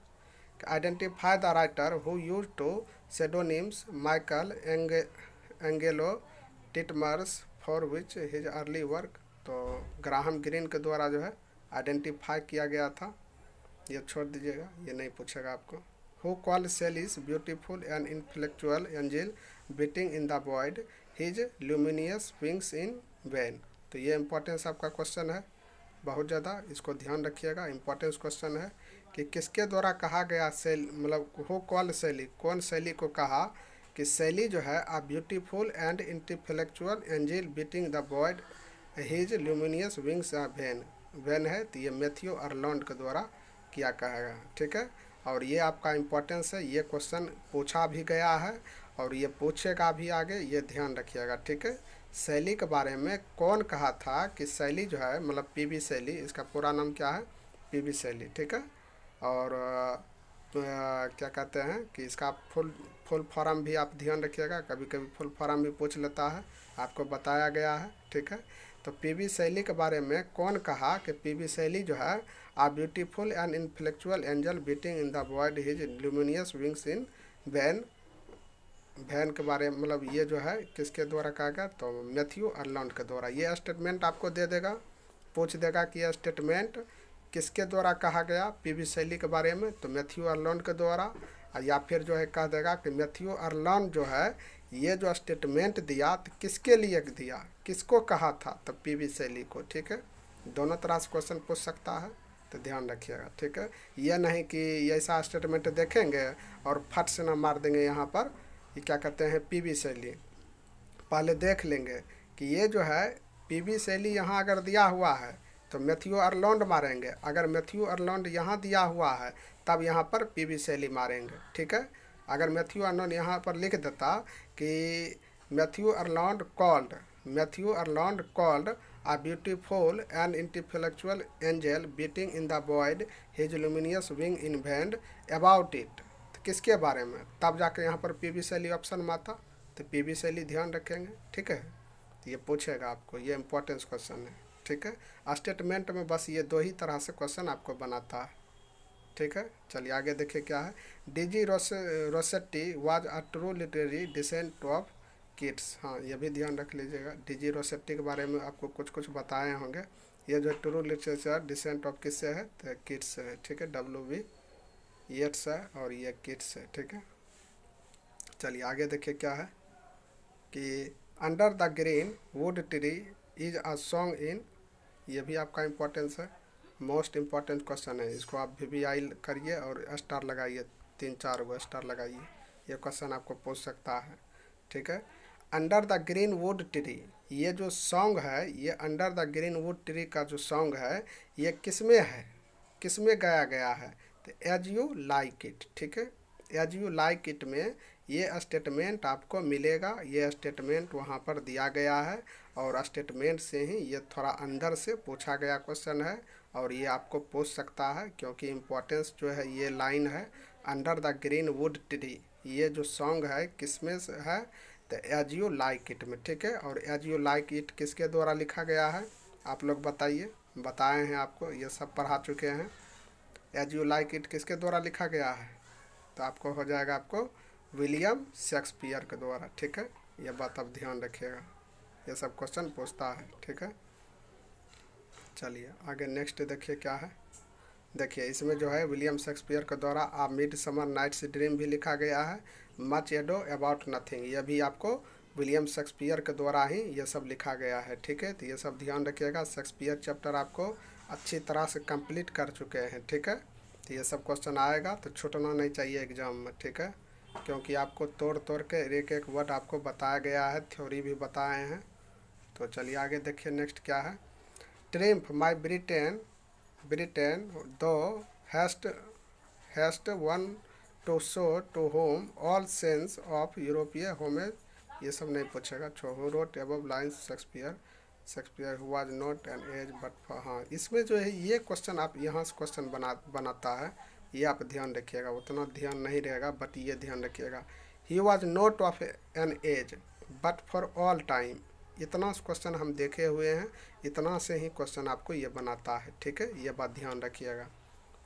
Identify the writer who use two pseudonyms Michael Angelo Titmarsh for which his early work. तो ग्राहम ग्रीन के द्वारा जो है आइडेंटिफाई किया गया था। ये छोड़ दीजिएगा, ये नहीं पूछेगा आपको। Who called Shelley's beautiful and intellectual angel beating in the void his luminous wings in vain. तो ये इंपॉर्टेंस आपका क्वेश्चन है बहुत ज़्यादा, इसको ध्यान रखिएगा। इंपॉर्टेंस क्वेश्चन है कि किसके द्वारा कहा गया सेल, मतलब हु कॉल्ड शैली, कौन शैली को कहा कि शैली जो है a beautiful and intellectual angel beating the void his luminous wings a vain. Vain है तो ये मैथ्यू अर्लॉन्ड के द्वारा किया कहेगा, ठीक है। और ये आपका इम्पोर्टेंस है, ये क्वेश्चन पूछा भी गया है और ये पूछेगा भी आगे, ये ध्यान रखिएगा, ठीक है। शैली के बारे में कौन कहा था कि शैली जो है मतलब पीबी शैली, इसका पूरा नाम क्या है, पीबी शैली, ठीक है। और क्या कहते हैं कि इसका फुल फॉर्म भी आप ध्यान रखिएगा, कभी कभी फुल फॉर्म भी पूछ लेता है, आपको बताया गया है, ठीक है। तो पीबी शैली के बारे में कौन कहा कि पीबी शैली जो है a beautiful and intellectual angel beating in the void his luminous wings in vain. Vain के बारे में मतलब ये जो है किसके द्वारा कहा गया, तो मैथ्यू अर्लॉन्ड के द्वारा। ये स्टेटमेंट आपको दे देगा, पूछ देगा कि यह स्टेटमेंट किसके द्वारा कहा गया पीबी शैली के बारे में, तो मैथ्यू अर्लॉन्ड के द्वारा। या फिर जो है कह देगा कि मैथ्यू अर्लॉन्ड जो है ये जो स्टेटमेंट दिया तो किसके लिए दिया, किसको कहा था, तो पीबी शैली को, ठीक है। दोनों तरह से क्वेश्चन पूछ सकता है, तो ध्यान रखिएगा, ठीक है। यह नहीं कि ऐसा स्टेटमेंट देखेंगे और फट से ना मार देंगे यहाँ पर ये क्या कहते हैं पीबी शैली। पहले देख लेंगे कि ये जो है पीबी शैली यहाँ अगर दिया हुआ है तो मैथ्यू अर्लॉन्ड मारेंगे, अगर मैथ्यू अर्लॉन्ड यहाँ दिया हुआ है तब यहाँ पर पीबी शैली मारेंगे, ठीक है। अगर मैथ्यू अर्लॉन्ड यहाँ पर लिख देता कि Matthew Arnold called a beautiful and intellectual angel beating in the void his luminous wing in band about it, तो किसके बारे में, तब जाकर यहाँ पर पीबी शैली ऑप्शन में आता, तो पीबी शैली ध्यान रखेंगे, ठीक है। ये पूछेगा आपको, ये इंपॉर्टेंस क्वेश्चन है, ठीक है। स्टेटमेंट में बस ये दो ही तरह से क्वेश्चन आपको बनाता है, ठीक है। चलिए आगे देखिए क्या है। DG Rossetti was a true literary descent of Keats. हाँ, ये भी ध्यान रख लीजिएगा, डीजी रोसेट्टी के बारे में आपको कुछ कुछ बताए होंगे। ये जो ट्रू लिटरेचर डिसेंट ऑफ किससे है, तो किड्स से है, ठीक है। W.B. येट्स है और ये किड्स है, ठीक है। चलिए आगे देखिए क्या है कि under the green wood tree is a song in. ये भी आपका इम्पोर्टेंस है, मोस्ट इम्पॉर्टेंट क्वेश्चन है, इसको आप VVI करिए और स्टार लगाइए, 3-4 गो स्टार लगाइए, ये क्वेश्चन आपको पूछ सकता है, ठीक है। Under the green wood tree, ये जो सॉन्ग है, ये under the green wood tree का जो सॉन्ग है ये किसमें है, किसमें गाया गया है, तो एज यू लाइक इट, ठीक है। एज यू लाइक इट में ये स्टेटमेंट आपको मिलेगा, ये स्टेटमेंट वहाँ पर दिया गया है और स्टेटमेंट से ही ये थोड़ा अंदर से पूछा गया क्वेश्चन है और ये आपको पूछ सकता है, क्योंकि इम्पोर्टेंस जो है ये लाइन है under the green wood tree, ये जो सॉन्ग है किसमें है, तो एज यू लाइक इट में, ठीक है। और एज यू लाइक इट किसके द्वारा लिखा गया है, आप लोग बताइए, बताए हैं आपको, ये सब पढ़ा चुके हैं। एज यू लाइक इट किसके द्वारा लिखा गया है, तो आपको हो जाएगा आपको विलियम शेक्सपियर के द्वारा, ठीक है। ये बात आप ध्यान रखिएगा, ये सब क्वेश्चन पूछता है, ठीक है। चलिए आगे नेक्स्ट देखिए क्या है। देखिए इसमें जो है विलियम शेक्सपियर के द्वारा आ मिड समर नाइट्स ड्रीम भी लिखा गया है, मच एडो अबाउट नथिंग, यह भी आपको विलियम शेक्सपियर के द्वारा ही ये सब लिखा गया है, ठीक है। तो ये सब ध्यान रखिएगा, शेक्सपियर चैप्टर आपको अच्छी तरह से कंप्लीट कर चुके हैं, ठीक है। तो ये सब क्वेश्चन आएगा तो छूटना नहीं चाहिए एग्जाम में, ठीक है, क्योंकि आपको तोड़ तोड़ के एक एक वर्ड आपको बताया गया है, थ्योरी भी बताए हैं। तो चलिए आगे देखिए नेक्स्ट क्या है। Triumph my Britain thou hast one to show to whom all scenes of Europe homage, ये सब नहीं पूछेगा। Who wrote above lines Shakespeare who was not an age but. हाँ, इसमें जो है ये क्वेश्चन आप यहाँ से क्वेश्चन बनाता है, ये आप ध्यान रखिएगा, उतना ध्यान नहीं रहेगा बट ये ध्यान रखिएगा। He was not of an age, but for all time. इतना क्वेश्चन हम देखे हुए हैं, इतना से ही क्वेश्चन आपको ये बनाता है, ठीक है, ये बात ध्यान रखिएगा,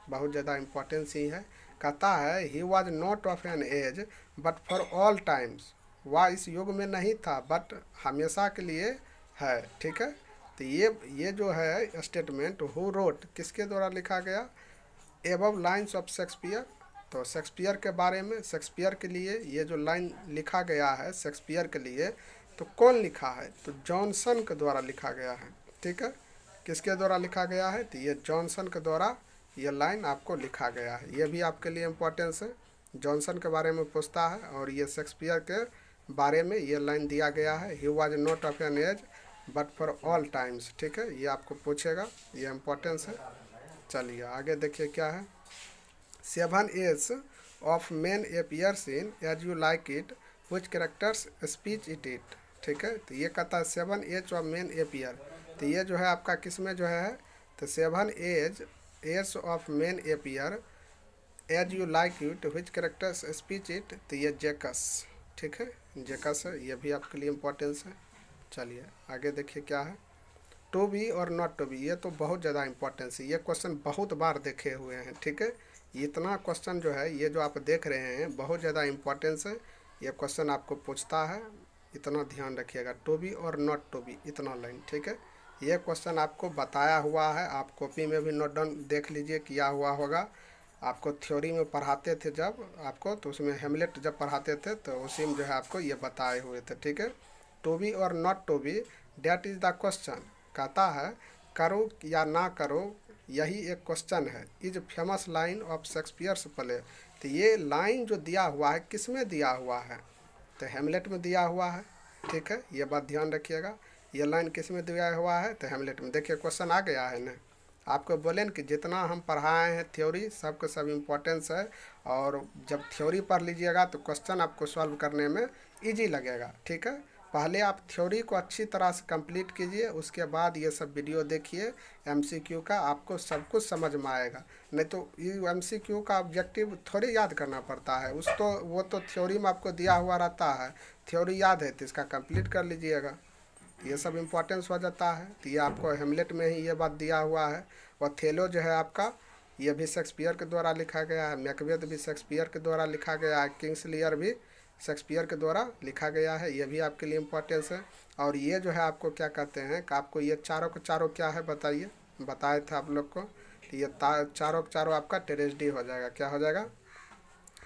बहुत ज़्यादा इम्पोर्टेंस ही है। कहता है he was not of an age but for all times, वह इस युग में नहीं था बट हमेशा के लिए है, ठीक है। तो ये जो है स्टेटमेंट हु रोट किसके द्वारा लिखा गया, एबव लाइन्स ऑफ शेक्सपियर। तो शेक्सपियर के बारे में, शेक्सपियर के लिए ये जो लाइन लिखा गया है शेक्सपियर के लिए, तो कौन लिखा है, तो जॉनसन के द्वारा लिखा गया है, ठीक है। किसके द्वारा लिखा गया है, तो ये जॉनसन के द्वारा ये लाइन आपको लिखा गया है। ये भी आपके लिए इम्पोर्टेंस है, जॉनसन के बारे में पूछता है और ये शेक्सपियर के बारे में ये लाइन दिया गया है, he was not of an age but for all times, ठीक है, ये आपको पूछेगा, ये इम्पोर्टेंस है। चलिए आगे देखिए क्या है, 7 age of man appears in as you like it which character's speech it, ठीक है। तो ये कहता है 7 एज ऑफ मैन अपीयर, तो ये जो है आपका किस में जो है, तो 7 age of man appear as you like it which character's speech it, तो ये जेकस, ठीक है, जेकस है, ये भी आपके लिए इम्पोर्टेंस है। चलिए आगे देखिए क्या है, टू बी और नॉट टू बी, ये तो बहुत ज़्यादा इंपॉर्टेंस है, ये क्वेश्चन बहुत बार देखे हुए हैं, ठीक है। इतना क्वेश्चन जो है ये जो आप देख रहे हैं बहुत ज़्यादा इंपॉर्टेंस है, ये क्वेश्चन आपको पूछता है, इतना ध्यान रखिएगा, टू बी और नॉट टू बी, इतना लाइन, ठीक है। ये क्वेश्चन आपको बताया हुआ है, आप कॉपी में भी नोट डाउन देख लीजिए, किया हुआ होगा, आपको थ्योरी में पढ़ाते थे जब आपको, तो उसमें हेमलेट जब पढ़ाते थे तो उसी में जो है आपको ये बताए हुए थे, ठीक है। टू बी और not to be, that is the question, कहता है करो या ना करो, यही एक क्वेश्चन है, is famous line of Shakespeare's play. तो ये लाइन जो दिया हुआ है किस में दिया हुआ है, तो हेमलेट में दिया हुआ है, ठीक है, ये बात ध्यान रखिएगा, ये लाइन किस में दिया हुआ है, तो हेमलेट में। देखिए क्वेश्चन आ गया है ना, आपको बोले कि जितना हम पढ़ाए हैं थ्योरी सबके सब इम्पोर्टेंस है, और जब थ्योरी पढ़ लीजिएगा तो क्वेश्चन आपको सॉल्व करने में ईजी लगेगा, ठीक है। पहले आप थ्योरी को अच्छी तरह से कंप्लीट कीजिए, उसके बाद ये सब वीडियो देखिए एमसीक्यू का, आपको सब कुछ समझ में आएगा। नहीं तो ये एमसीक्यू का ऑब्जेक्टिव थोड़ी याद करना पड़ता है, वो तो थ्योरी में आपको दिया हुआ रहता है, थ्योरी याद है तो इसका कंप्लीट कर लीजिएगा, ये सब इम्पोर्टेंस हो जाता है। तो ये आपको हेमलेट में ही ये बात दिया हुआ है। ओथेलो जो है आपका, ये भी शेक्सपियर के द्वारा लिखा गया है, मैकबेथ भी शेक्सपियर के द्वारा लिखा गया है, किंग्स लियर भी शेक्सपियर के द्वारा लिखा गया है, ये भी आपके लिए इम्पोर्टेंस है। और ये जो है आपको क्या कहते हैं कि आपको ये चारों के चारों क्या है बताइए, बताए थे आप लोग को, तो ये चारों के चारों आपका ट्रेजेडी हो जाएगा, क्या हो जाएगा,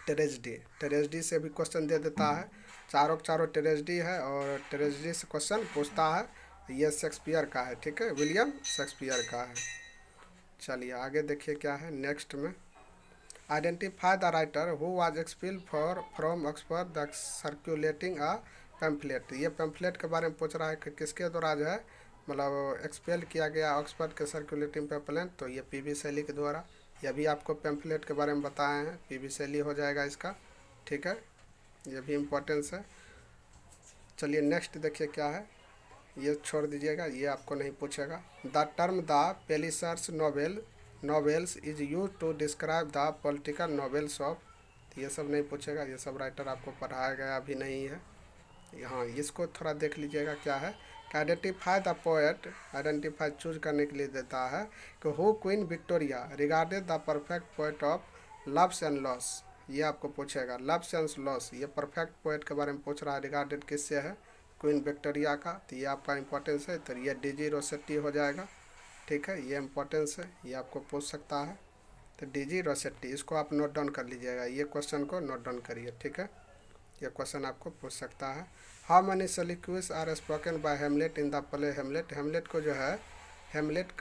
ट्रेजेडी। ट्रेजेडी से भी क्वेश्चन दे देता है, चारों के चारों ट्रेजेडी है और ट्रेजेडी से क्वेश्चन पूछता है, ये शेक्सपियर का है, ठीक है, विलियम शेक्सपियर का है। चलिए आगे देखिए क्या है नेक्स्ट में, identify the writer who was expelled from Oxford the circulating a pamphlet. ये पैम्फलेट के बारे में पूछ रहा है कि किसके द्वारा जो है मतलब एक्सपेल किया गया ऑक्सफोर्ड के सर्कुलेटिंग पैम्फलेट, तो ये पीबी शैली के द्वारा। यह भी आपको पैम्फलेट के बारे में बताए हैं, पीबी शैली हो जाएगा इसका, ठीक है, ये भी इम्पोर्टेंस है। चलिए नेक्स्ट देखिए क्या है, ये छोड़ दीजिएगा, ये आपको नहीं पूछेगा। The term the Pallisers novels is use to describe the political novels of, ये सब नहीं पूछेगा, ये सब राइटर आपको पढ़ाया गया अभी नहीं है। हाँ इसको थोड़ा देख लीजिएगा क्या है, identify the poet, identify choose करने के लिए देता है कि who queen Victoria regarded the perfect poet of loves and loss, ये आपको पूछेगा, लव्स एंड लॉस, ये परफेक्ट पोएट के बारे में पूछ रहा है, रिगार्डेड किससे है, क्वीन विक्टोरिया का, तो ये आपका इंपॉर्टेंस है, तो ये डीजी रोसेट्टी हो जाएगा, ठीक है, ये इंपॉर्टेंस है, ये आपको पूछ सकता है, तो डीजी रोसेट्टी, इसको आप नोट डाउन कर लीजिएगा, ये क्वेश्चन को नोट डाउन करिए, ठीक है, ये क्वेश्चन आपको पूछ सकता है। How many soliloquies are spoken by Hamlet in the play Hamlet, Hamlet को जो है हेमलेट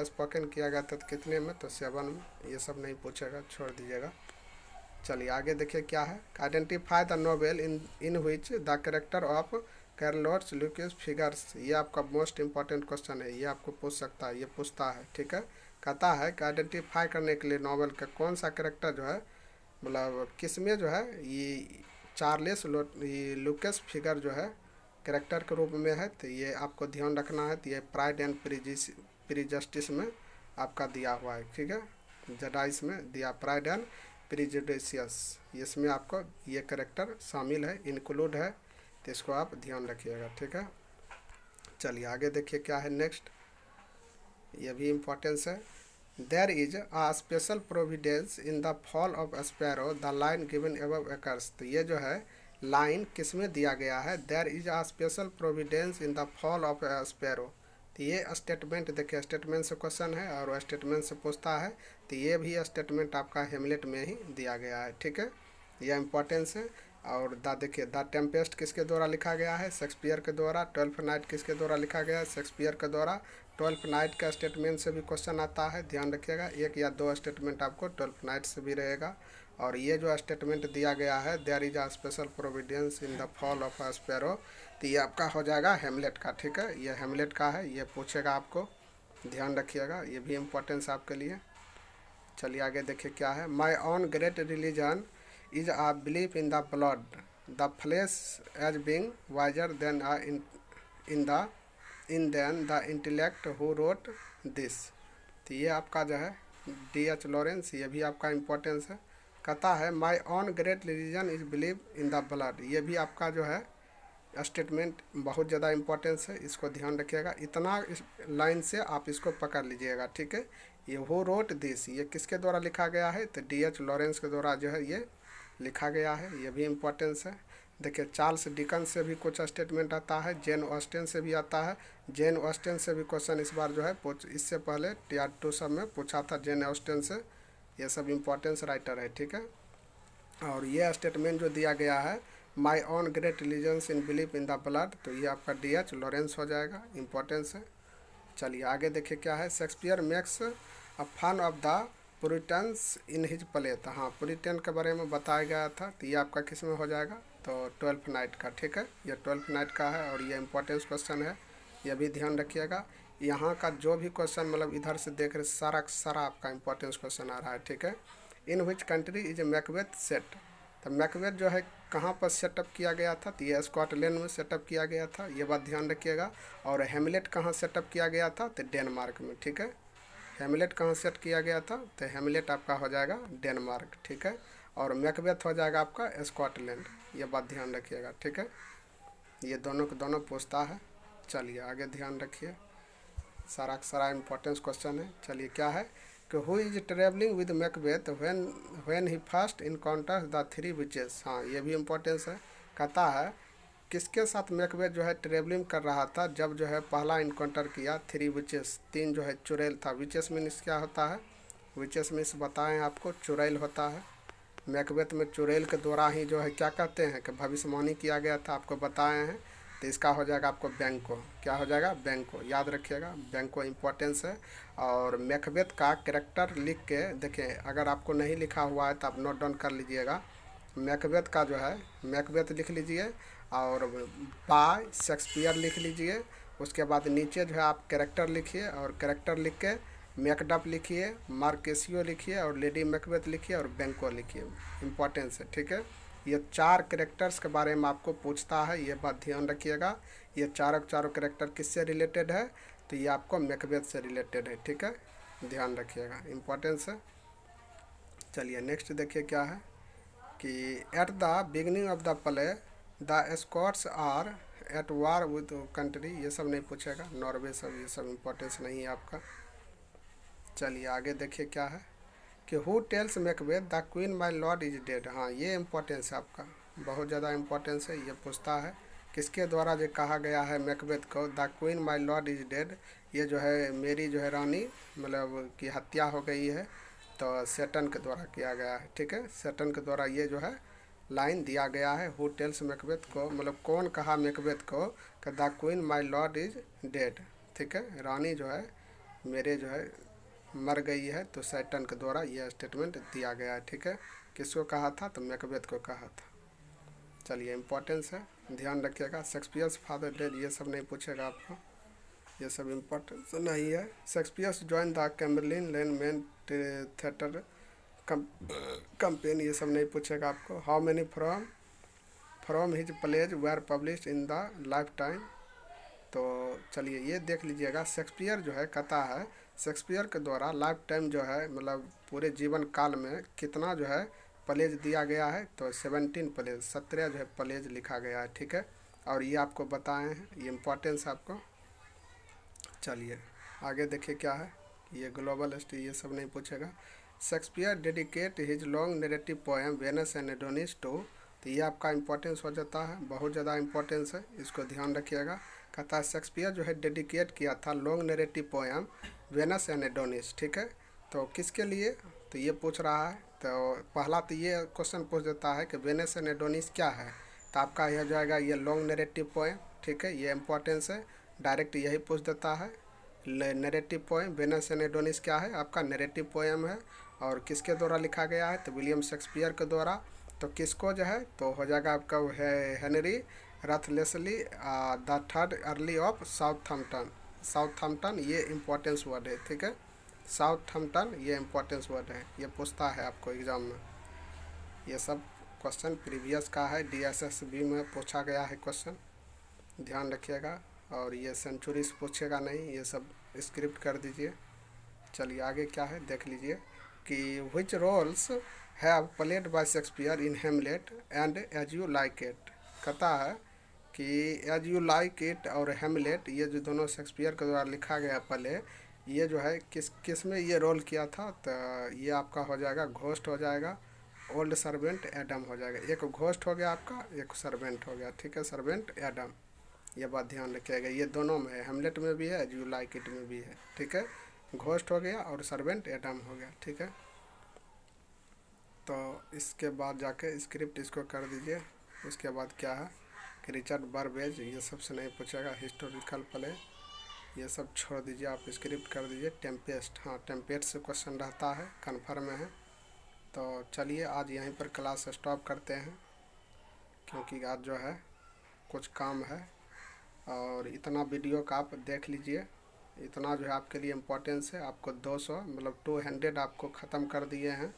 स्पोकन किया गया था कितने में, तो 7 में, ये सब नहीं पूछेगा, छोड़ दीजिएगा। चलिए आगे देखिए क्या है, identify the novel in which the character of Carlotta's Lucius figures, ये आपका मोस्ट इंपॉर्टेंट क्वेश्चन है, ये आपको पूछ सकता है, ये पूछता है, ठीक है। कहता है कि आइडेंटिफाई करने के लिए नॉवेल का कौन सा कैरेक्टर जो है मतलब किस में जो है ये चार्लेस लुकियस फिगर जो है कैरेक्टर के रूप में है, तो ये आपको ध्यान रखना है, तो ये प्राइड एंड प्रीजस्टिस में आपका दिया हुआ है, ठीक है, जडाइस में दिया प्राइड एंड प्रीजुडिशियस, इसमें आपको ये कैरेक्टर शामिल है, इंक्लूड है, तो इसको आप ध्यान रखिएगा, ठीक है। चलिए आगे देखिए क्या है नेक्स्ट, ये भी इम्पोर्टेंस है। There is a special providence in the fall of sparrow the line given above occurs. तो ये जो है लाइन किस में दिया गया है, there is a special providence in the fall of sparrow. तो ये स्टेटमेंट देखिए, स्टेटमेंट से क्वेश्चन है और स्टेटमेंट से पूछता है, तो ये भी स्टेटमेंट आपका हेमलेट में ही दिया गया है, ठीक है। यह इम्पोर्टेंस है। और देखिए द टेम्पेस्ट किसके द्वारा लिखा गया है, शेक्सपियर के द्वारा। ट्वेल्थ नाइट किसके द्वारा लिखा गया है, शेक्सपियर के द्वारा। ट्वेल्थ नाइट का स्टेटमेंट से भी क्वेश्चन आता है, ध्यान रखिएगा। एक या दो स्टेटमेंट आपको ट्वेल्थ नाइट से भी रहेगा। और ये जो स्टेटमेंट दिया गया है, there is a special providence in the fall of sparrow, तो ये आपका हो जाएगा हेमलेट का, ठीक है। ये हेमलेट का है, ये पूछेगा आपको, ध्यान रखिएगा, ये भी इम्पोर्टेंस आपके लिए। चलिए आगे देखिए क्या है। My own great religion is a belief in the blood the flesh as being wiser than in than the intellect who wrote this. तो ये आपका जो है D.H. लॉरेंस, ये भी आपका इम्पोर्टेंस है। कहता है my own great religion is believe in the blood, ये भी आपका जो है स्टेटमेंट बहुत ज़्यादा इम्पोर्टेंस है, इसको ध्यान रखिएगा। इतना इस लाइन से आप इसको पकड़ लीजिएगा, ठीक है। ये हु रोट दिस, ये किसके द्वारा लिखा गया है, तो D.H. लॉरेंस के द्वारा जो है ये लिखा गया है, ये भी इम्पोर्टेंस है। देखिए चार्ल्स डिकन से भी कुछ स्टेटमेंट आता है, जेन ऑस्टेन से भी आता है। जेन ऑस्टेन से भी क्वेश्चन इस बार जो है इससे पहले Tier 2 सब में पूछा था जेन ऑस्टेन से, ये सब इम्पोर्टेंस राइटर है, ठीक है। और ये स्टेटमेंट जो दिया गया है my own great religions in believe in the blood, तो ये आपका D.H. लॉरेंस हो जाएगा, इम्पोर्टेंस है। चलिए आगे देखिए क्या है। Shakespeare makes a fun of the Puritans in his play. तो हाँ, पुरिटन के बारे में बताया गया था, तो ये आपका किस में हो जाएगा, तो ट्वेल्थ नाइट का, ठीक है। ये ट्वेल्थ नाइट का है और ये इम्पोर्टेंस क्वेश्चन है, ये भी ध्यान रखिएगा। यहाँ का जो भी क्वेश्चन मतलब इधर से देख रहे सारा आपका इम्पोर्टेंस क्वेश्चन आ रहा है, ठीक है। In which country is a Macbeth set. तो मैकबेथ जो है कहाँ पर सेटअप किया गया था, तो ये स्कॉटलैंड में सेटअप किया गया था, ये बात ध्यान रखिएगा। और हेमलेट कहाँ सेटअप किया गया था, तो डेनमार्क में, ठीक है। हेमलेट कहाँ सेट किया गया था, तो हेमलेट आपका हो जाएगा डेनमार्क, ठीक है। और मैकबेथ हो जाएगा आपका स्कॉटलैंड, ये बात ध्यान रखिएगा, ठीक है। ये दोनों को दोनों पूछता है। चलिए आगे ध्यान रखिए, सारा इम्पोर्टेंस क्वेश्चन है। चलिए क्या है कि who is travelling with Macbeth when he first encounters the three witches. हाँ, ये भी इम्पोर्टेंस है। कहता है किसके साथ मैकबेथ जो है ट्रेवलिंग कर रहा था जब जो है पहला इनकाउंटर किया थ्री विचेस, तीन जो है चुड़ैल था। विचेस मीन्स क्या होता है, विचेस मीन्स बताएं आपको, चुड़ैल होता है। मैकबेथ में चुड़ैल के द्वारा ही जो है क्या कहते हैं कि भविष्यवाणी किया गया था, आपको बताए हैं। तो इसका हो जाएगा आपको बैंको, क्या हो जाएगा, बैंको, याद रखिएगा, बैंको इम्पोर्टेंस है। और मैकबेथ का कैरेक्टर लिख के देखिए, अगर आपको नहीं लिखा हुआ है तो आप नोट डाउन कर लीजिएगा। मैकबेथ का जो है मैकबेथ लिख लीजिए और बाय शेक्सपियर लिख लीजिए। उसके बाद नीचे जो है आप कैरेक्टर लिखिए और कैरेक्टर लिख के मैकडफ लिखिए, मार्केसियो लिखिए और लेडी मैकबेथ लिखिए और बैंको लिखिए, इम्पोर्टेंस है, ठीक है। ये चार कैरेक्टर्स के बारे में आपको पूछता है, ये बात ध्यान रखिएगा। ये चारों कैरेक्टर किससे रिलेटेड है, तो ये आपको मैकबेथ से रिलेटेड है, ठीक है, ध्यान रखिएगा, इम्पोर्टेंस है। चलिए नेक्स्ट देखिए क्या है कि at the beginning of the play the Scots are at war with country, ये सब नहीं पूछेगा, नॉर्वे सब, ये सब इम्पोर्टेंस नहीं है आपका। चलिए आगे देखिए क्या है कि who tells Macbeth the queen my lord is dead. हाँ, ये इम्पोर्टेंस है आपका, बहुत ज़्यादा इम्पोर्टेंस है। ये पूछता है किसके द्वारा जो कहा गया है मैकबेथ को, the queen my lord is dead, ये जो है मेरी जो है रानी मतलब की हत्या हो गई है, तो सेटन के द्वारा किया गया है, ठीक है। सेटन के द्वारा ये जो है लाइन दिया गया है। हु टेल्स मैकबेथ को मतलब कौन कहा मैकबेथ को कि the queen my lord is dead, ठीक है, रानी जो है मेरे जो है मर गई है, तो सेटन के द्वारा यह स्टेटमेंट दिया गया है, ठीक है। किसको कहा था, तो मैकबेथ को कहा था। चलिए इम्पोर्टेंस है, ध्यान रखिएगा। शेक्सपियर्स फादर डेड, ये सब नहीं पूछेगा आपको, ये सब इम्पोर्टेंस नहीं है। Shakespeare's join the Chamberlain lane men theatre company, ये सब नहीं पूछेगा आपको। How many from his plays were publish in the lifetime, तो चलिए ये देख लीजिएगा। शेक्सपियर जो है कहता है शेक्सपियर के द्वारा लाइफ टाइम जो है मतलब पूरे जीवन काल में कितना जो है प्लेज दिया गया है, तो 17 प्लेज, 17 जो है प्लेज लिखा गया है, ठीक है। और ये आपको बताए हैं, ये इम्पोर्टेंस आपको। चलिए आगे देखिए क्या है। ये ग्लोबल हिस्ट्री ये सब नहीं पूछेगा। Shakespeare dedicate his long narrative poem Venus and Adonis to, तो ये आपका इम्पोर्टेंस हो जाता है, बहुत ज़्यादा इम्पोर्टेंस है, इसको ध्यान रखिएगा। कहता है शेक्सपियर जो है डेडिकेट किया था long narrative poem Venus and Adonis, ठीक है। तो किसके लिए, तो ये पूछ रहा है। तो पहला तो ये क्वेश्चन पूछ देता है कि वेनस एंड एडोनिस क्या है, तो आपका यह जाएगा ये लॉन्ग नरेटिव पोएम, ठीक है, ये इम्पोर्टेंस है, डायरेक्ट यही पूछ देता है। Narrative poem Venus and Adonis क्या है, आपका नरेटिव पोएम है, और किसके द्वारा लिखा गया है, तो विलियम शेक्सपियर के द्वारा। तो किसको जो है, तो हो जाएगा आपका है Henry Wriothesley the third earl of Southampton. Southampton ये इम्पोर्टेंस वर्ड है, ठीक है, साउथहम्पटन ये इम्पोर्टेंस वर्ड है, ये पूछता है आपको एग्ज़ाम में। ये सब क्वेश्चन प्रीवियस का है, DSSB में पूछा गया है क्वेश्चन, ध्यान रखिएगा। और ये सेंचुरी से पूछेगा नहीं, ये सब स्क्रिप्ट कर दीजिए। चलिए आगे क्या है देख लीजिए कि which roles have played by Shakespeare in Hamlet and as you like it. कहता है कि एज यू लाइक इट और हेमलेट ये जो दोनों शेक्सपियर के द्वारा लिखा गया पहले, ये जो है किस में ये रोल किया था, तो ये आपका हो जाएगा घोस्ट हो जाएगा, ओल्ड सर्वेंट एडम हो जाएगा। एक घोस्ट हो गया आपका, एक सर्वेंट हो गया, ठीक है, सर्वेंट एडम, ये बात ध्यान रखिएगा। ये दोनों में है, हेमलेट में भी है, एज यू लाइक इट में भी है, ठीक है, घोस्ट हो गया और सर्वेंट एडम हो गया, ठीक है। तो इसके बाद जाके स्क्रिप्ट इसको कर दीजिए। उसके बाद क्या है कि रिचर्ड बर्बेज ये सबसे नहीं पूछेगा, हिस्टोरिकल प्ले ये सब छोड़ दीजिए, आप स्क्रिप्ट कर दीजिए। टेम्पेस्ट, हाँ टेम्पेस्ट से क्वेश्चन रहता है, कन्फर्म है। तो चलिए आज यहीं पर क्लास स्टॉप करते हैं, क्योंकि आज जो है कुछ काम है। और इतना वीडियो का आप देख लीजिए, इतना जो है आपके लिए इम्पोर्टेंस है। आपको 200 मतलब 200 आपको ख़त्म कर दिए हैं।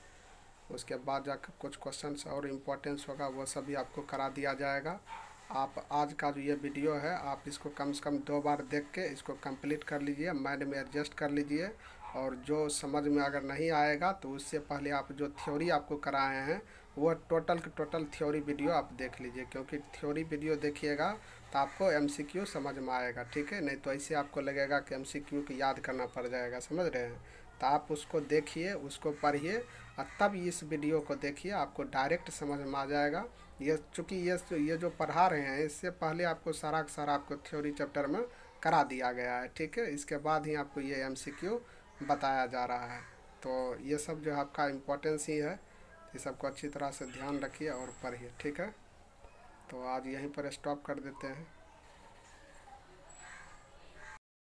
उसके बाद जाकर कुछ क्वेश्चंस और इम्पोर्टेंस होगा, वो सभी आपको करा दिया जाएगा। आप आज का जो ये वीडियो है, आप इसको कम से कम 2 बार देख के इसको कंप्लीट कर लीजिए, माइंड में एडजस्ट कर लीजिए। और जो समझ में अगर नहीं आएगा तो उससे पहले आप जो थ्योरी आपको कराए हैं वो टोटल की टोटल थ्योरी वीडियो आप देख लीजिए, क्योंकि थ्योरी वीडियो देखिएगा तो आपको MCQ समझ में आएगा, ठीक है। नहीं तो ऐसे आपको लगेगा कि MCQ को याद करना पड़ जाएगा, समझ रहे हैं। तो आप उसको देखिए, उसको पढ़िए, और तब इस वीडियो को देखिए, आपको डायरेक्ट समझ में आ जाएगा। ये चूँकि ये जो पढ़ा रहे हैं, इससे पहले आपको सारा का सारा आपको थ्योरी चैप्टर में करा दिया गया है, ठीक है। इसके बाद ही आपको ये MCQ बताया जा रहा है। तो ये सब जो आपका इम्पोर्टेंस ही है, ये सबको अच्छी तरह से ध्यान रखिए और पढ़िए, ठीक है। तो आज यहीं पर स्टॉप कर देते हैं।